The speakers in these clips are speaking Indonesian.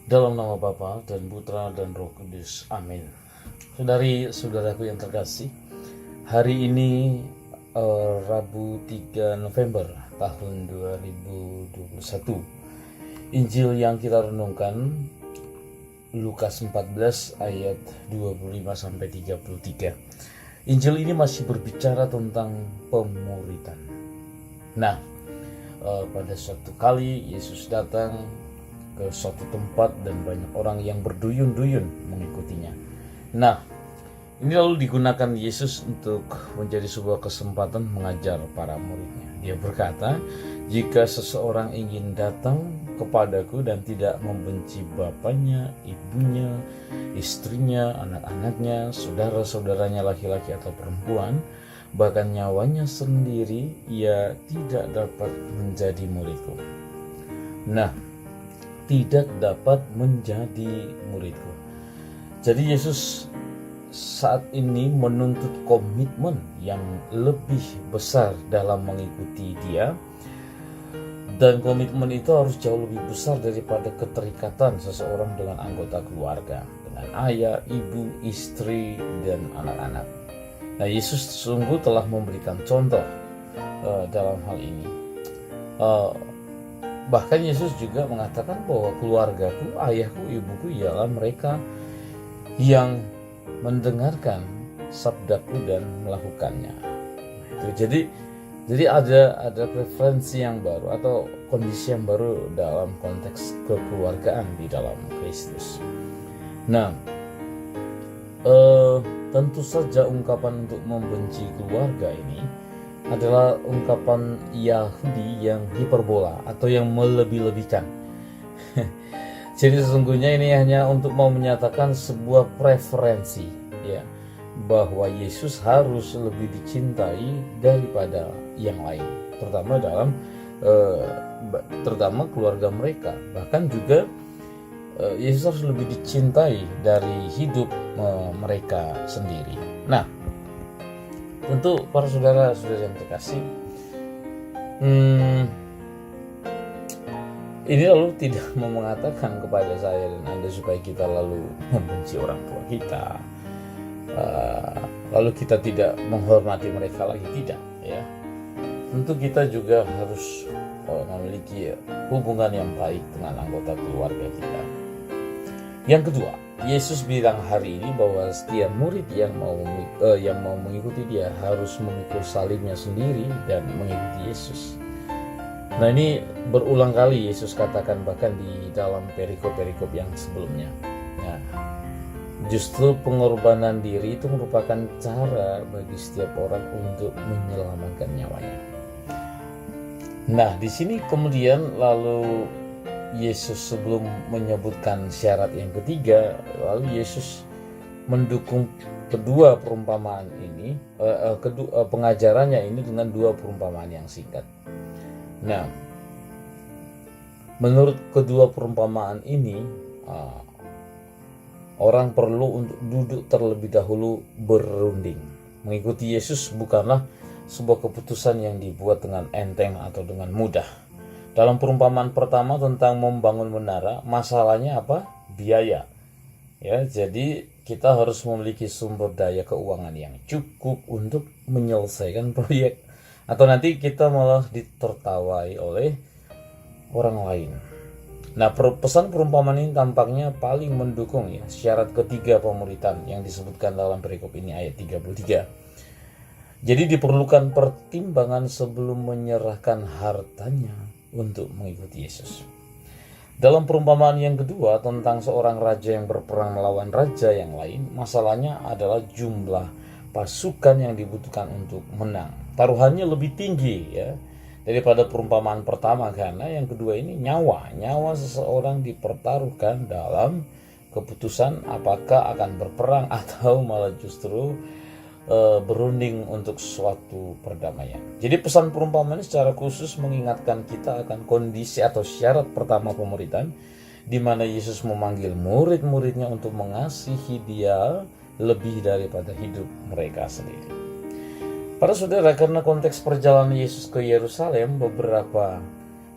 Dalam nama Bapa dan Putra dan Roh Kudus. Amin. Saudari-saudaraku yang terkasih, hari ini Rabu 3 November tahun 2021. Injil yang kita renungkan Lukas 14 ayat 25 sampai 33. Injil ini masih berbicara tentang pemuridan. Nah, pada suatu kali Yesus datang ke suatu tempat dan banyak orang yang berduyun-duyun mengikutinya. Nah, ini lalu digunakan Yesus untuk menjadi sebuah kesempatan mengajar para muridnya. Dia berkata, jika seseorang ingin datang kepadaku dan tidak membenci bapaknya, ibunya, istrinya, anak-anaknya, saudara-saudaranya laki-laki atau perempuan, bahkan nyawanya sendiri, ia tidak dapat menjadi muridku. Nah, tidak dapat menjadi muridku. Jadi Yesus saat ini menuntut komitmen yang lebih besar dalam mengikuti Dia, dan komitmen itu harus jauh lebih besar daripada keterikatan seseorang dengan anggota keluarga, dengan ayah, ibu, istri, dan anak-anak. Nah, Yesus sungguh telah memberikan contoh dalam hal ini. Bahkan Yesus juga mengatakan bahwa keluargaku, ayahku, ibuku ialah mereka yang mendengarkan sabdaku dan melakukannya. Jadi ada preferensi yang baru atau kondisi yang baru dalam konteks kekeluargaan di dalam Kristus. Nah, tentu saja ungkapan untuk membenci keluarga ini adalah ungkapan Yahudi yang hiperbola atau yang melebih-lebihkan. Jadi sesungguhnya ini hanya untuk mau menyatakan sebuah preferensi, ya, bahwa Yesus harus lebih dicintai daripada yang lain, terutama keluarga mereka. Bahkan juga Yesus harus lebih dicintai dari hidup mereka sendiri. Nah, tentu para saudara-saudara yang terkasih, ini lalu tidak mau mengatakan kepada saya dan Anda supaya kita lalu membenci orang tua kita, lalu kita tidak menghormati mereka lagi, tidak, ya. Tentu kita juga harus memiliki hubungan yang baik dengan anggota keluarga kita. Yang kedua, Yesus bilang hari ini bahwa setiap murid yang mau mengikuti Dia harus memikul salibnya sendiri dan mengikuti Yesus. Nah, ini berulang kali Yesus katakan bahkan di dalam perikop-perikop yang sebelumnya. Nah, justru pengorbanan diri itu merupakan cara bagi setiap orang untuk menyelamatkan nyawanya. Nah, di sini kemudian lalu Yesus sebelum menyebutkan syarat yang ketiga, lalu Yesus mendukung kedua perumpamaan ini, pengajarannya ini dengan dua perumpamaan yang singkat. Nah, menurut kedua perumpamaan ini, orang perlu untuk duduk terlebih dahulu berunding. Mengikuti Yesus bukanlah sebuah keputusan yang dibuat dengan enteng atau dengan mudah. Dalam perumpamaan pertama tentang membangun menara, masalahnya apa? Biaya. Ya, jadi kita harus memiliki sumber daya keuangan yang cukup untuk menyelesaikan proyek, atau nanti kita malah ditertawai oleh orang lain. Nah, pesan perumpamaan ini tampaknya paling mendukung, ya, syarat ketiga pemuridan yang disebutkan dalam perikop ini ayat 33. Jadi diperlukan pertimbangan sebelum menyerahkan hartanya untuk mengikuti Yesus. Dalam perumpamaan yang kedua tentang seorang raja yang berperang melawan raja yang lain, masalahnya adalah jumlah pasukan yang dibutuhkan untuk menang. Taruhannya lebih tinggi, ya, daripada perumpamaan pertama, karena yang kedua ini nyawa seseorang dipertaruhkan dalam keputusan apakah akan berperang atau malah justru berunding untuk suatu perdamaian. Jadi pesan perumpamaan ini secara khusus mengingatkan kita akan kondisi atau syarat pertama pemuridan, di mana Yesus memanggil murid-muridnya untuk mengasihi Dia lebih daripada hidup mereka sendiri. Para saudara, karena konteks perjalanan Yesus ke Yerusalem, beberapa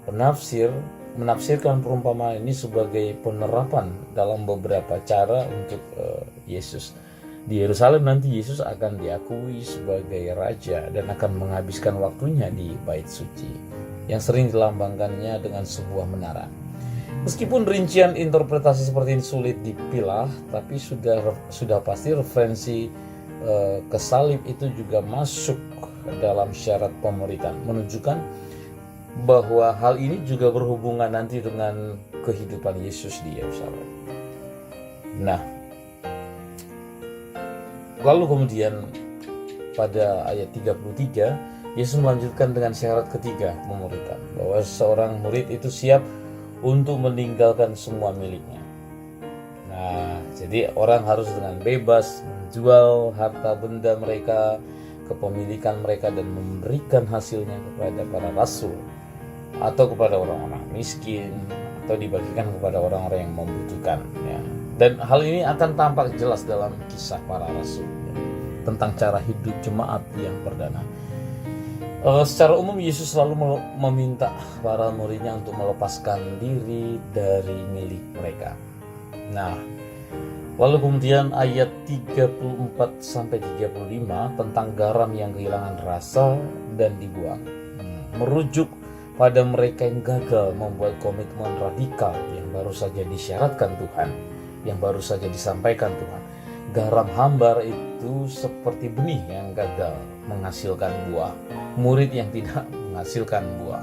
penafsir menafsirkan perumpamaan ini sebagai penerapan dalam beberapa cara untuk Yesus. Di Yerusalem nanti Yesus akan diakui sebagai raja dan akan menghabiskan waktunya di bait suci yang sering dilambangkannya dengan sebuah menara. Meskipun rincian interpretasi seperti ini sulit dipilah, tapi sudah pasti referensi ke salib itu juga masuk dalam syarat pemuritan, menunjukkan bahwa hal ini juga berhubungan nanti dengan kehidupan Yesus di Yerusalem. Nah, lalu kemudian pada ayat 33, Yesus melanjutkan dengan syarat ketiga pemuritan, bahwa seorang murid itu siap untuk meninggalkan semua miliknya. Nah, jadi orang harus dengan bebas menjual harta benda mereka, kepemilikan mereka, dan memberikan hasilnya kepada para rasul atau kepada orang-orang miskin, atau dibagikan kepada orang-orang yang membutuhkan, ya. Dan hal ini akan tampak jelas dalam kisah para rasul, ya, tentang cara hidup jemaat yang perdana. Secara umum Yesus selalu meminta para muridnya untuk melepaskan diri dari milik mereka. Nah, lalu kemudian ayat 34-35 tentang garam yang kehilangan rasa dan dibuang, merujuk pada mereka yang gagal membuat komitmen radikal yang baru saja disyaratkan Tuhan, yang baru saja disampaikan Tuhan. Garam hambar itu seperti benih yang gagal menghasilkan buah, murid yang tidak menghasilkan buah.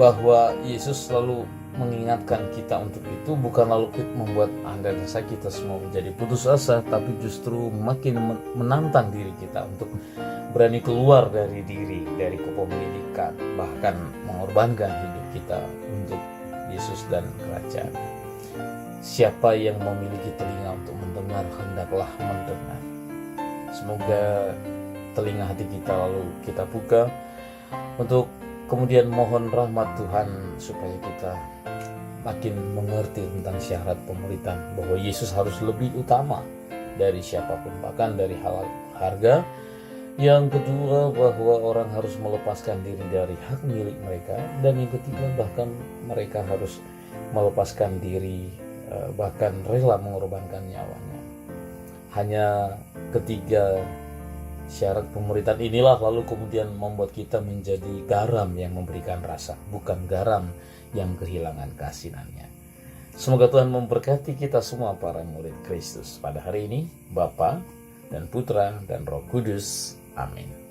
Bahwa Yesus selalu mengingatkan kita untuk itu, bukan lalu membuat Anda dan saya kita semua menjadi putus asa, tapi justru makin menantang diri kita untuk berani keluar dari kepemilikan, bahkan mengorbankan hidup kita untuk Yesus dan kerajaan. Siapa yang memiliki telinga untuk mendengar, hendaklah mendengar. Semoga telinga hati kita lalu kita buka untuk kemudian mohon rahmat Tuhan supaya kita makin mengerti tentang syarat pemuritan, bahwa Yesus harus lebih utama dari siapapun, bahkan dari hal harga. Yang kedua, bahwa orang harus melepaskan diri dari hak milik mereka. Dan yang ketiga, bahkan mereka harus melepaskan diri, bahkan rela mengorbankan nyawanya. Hanya ketiga syarat pemuritan inilah lalu kemudian membuat kita menjadi garam yang memberikan rasa, bukan garam yang kehilangan keasinannya. Semoga Tuhan memberkati kita semua para murid Kristus pada hari ini, Bapa dan Putra dan Roh Kudus. Amin.